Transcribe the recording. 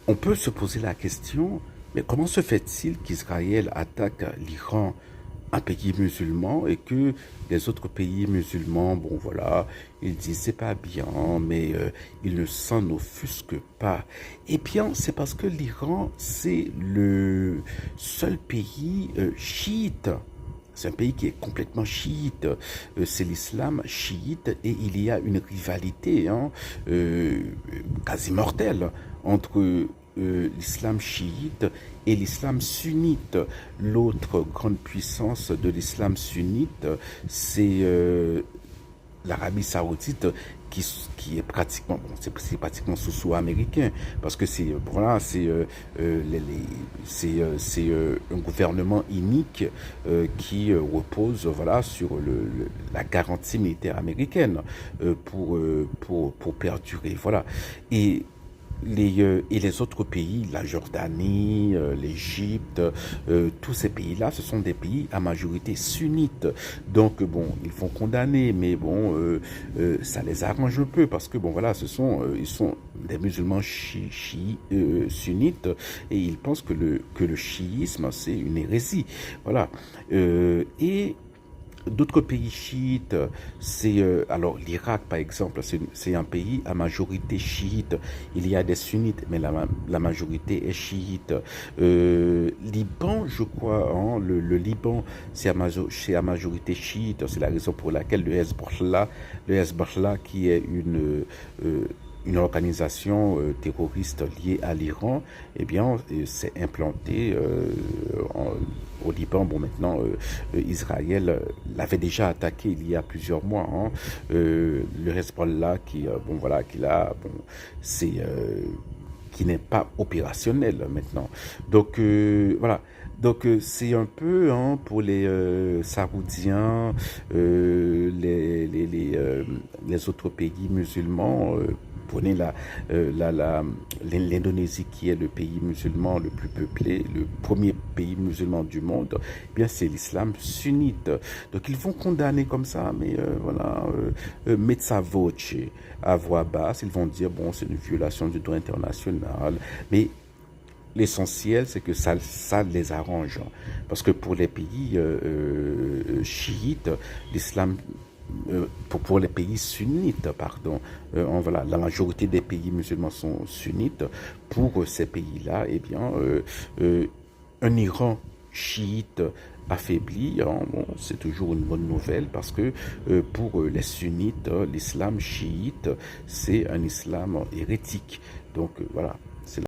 On peut se poser la question, mais comment se fait-il qu'Israël attaque l'Iran, un pays musulman, et que les autres pays musulmans, bon voilà, ils disent c'est pas bien, mais ils ne s'en offusquent pas. Eh bien, c'est parce que l'Iran, c'est le seul pays chiite. C'est un pays qui est complètement chiite, c'est l'islam chiite et il y a une rivalité quasi mortelle entre l'islam chiite et l'islam sunnite. L'autre grande puissance de l'islam sunnite, c'est l'Arabie Saoudite qui est pratiquement bon, c'est pratiquement sous américain parce que c'est voilà c'est un gouvernement unique qui repose voilà sur la garantie militaire américaine pour perdurer voilà et et les autres pays, la Jordanie, l'Égypte, tous ces pays-là, ce sont des pays à majorité sunnite. Donc bon, ils font condamner, mais bon, ça les arrange un peu parce que bon voilà, ils sont des musulmans sunnites et ils pensent que le chiisme c'est une hérésie. Voilà. Et d'autres pays chiites, c'est alors l'Irak par exemple, c'est un pays à majorité chiite. Il y a des sunnites, mais la majorité est chiite. Liban, je crois, hein, le Liban, c'est à majorité chiite. C'est la raison pour laquelle le Hezbollah qui est une organisation terroriste liée à l'Iran, eh bien, s'est implantée au Liban. Bon, maintenant, Israël l'avait déjà attaqué il y a plusieurs mois. Hein. Le Hezbollah bon, voilà, bon, c'est qui n'est pas opérationnel maintenant. Donc, voilà. Donc c'est un peu hein, pour les Saoudiens, les autres pays musulmans. Prenez l'Indonésie qui est le pays musulman le plus peuplé, le premier pays musulman du monde, eh bien c'est l'islam sunnite. Donc ils vont condamner comme ça, mais voilà, mettre voce à voix basse, ils vont dire bon c'est une violation du droit international, mais l'essentiel, c'est que ça les arrange. Parce que pour les pays chiites, l'islam, pour les pays sunnites, pardon, voilà, la majorité des pays musulmans sont sunnites. Pour ces pays-là, eh bien, un Iran chiite affaibli, hein, bon, c'est toujours une bonne nouvelle parce que pour les sunnites, l'islam chiite, c'est un islam hérétique. Donc voilà.